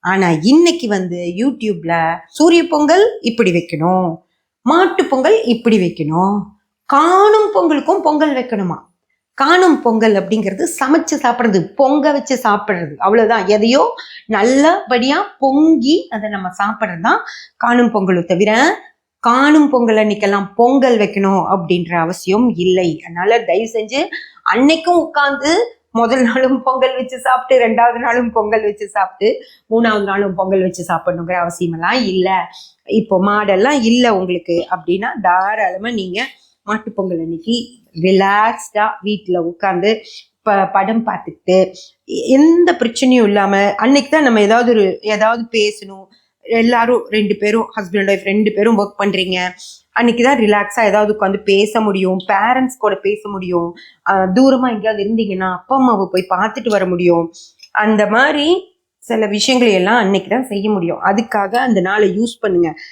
ஆனா இன்னைக்கு யூடியூப்ல சூரிய பொங்கல் இப்படி வைக்கணும், மாட்டு பொங்கல் இப்படி வைக்கணும், காணும் பொங்கலுக்கும் பொங்கல் வைக்கணுமா. காணும் பொங்கல் அப்படிங்கிறது சமைச்சு சாப்பிட்றது, பொங்க வச்சு சாப்பிட்றது, அவ்வளவுதான். எதையோ நல்லபடியா பொங்கி அதை நம்ம சாப்பிட்றது தான் காணும் பொங்கலை தவிர காணும் பொங்கல் அன்னைக்கெல்லாம் பொங்கல் வைக்கணும் அப்படின்ற அவசியம் இல்லை. அதனால தயவு செஞ்சு அன்னைக்கும் உட்கார்ந்து முதல் நாளும் பொங்கல் வச்சு சாப்பிட்டு, 2வது நாளும் பொங்கல் வச்சு சாப்பிட்டு, 3வது நாளும் பொங்கல் வச்சு சாப்பிடணுங்கிற அவசியம் எல்லாம் இல்லை. இப்போ மாடெல்லாம் இல்லை உங்களுக்கு அப்படின்னா தாராளமா நீங்க மாட்டு பொங்கல் அன்னைக்கு ரிலாக்ஸ்டா வீட்டுல உட்கார்ந்து படம் பார்த்துக்கிட்டு எந்த பிரச்சனையும் இல்லாம அன்னைக்கு தான் நம்ம ஏதாவது பேசணும். எல்லாரும் 2 பேரும் ஹஸ்பண்ட் ஒய்ஃப் 2 பேரும் ஒர்க் பண்றீங்க, அன்னைக்குதான் ரிலாக்ஸா ஏதாவது உட்காந்து பேச முடியும், பேரண்ட்ஸ் கூட பேச முடியும். தூரமா எங்கேயாவது இருந்தீங்கன்னா அப்பா அம்மாவை போய் பார்த்துட்டு வர முடியும். அந்த மாதிரி சில விஷயங்களை எல்லாம் அன்னைக்குதான் செய்ய முடியும். அதுக்காக அந்த நாளை யூஸ் பண்ணுங்க.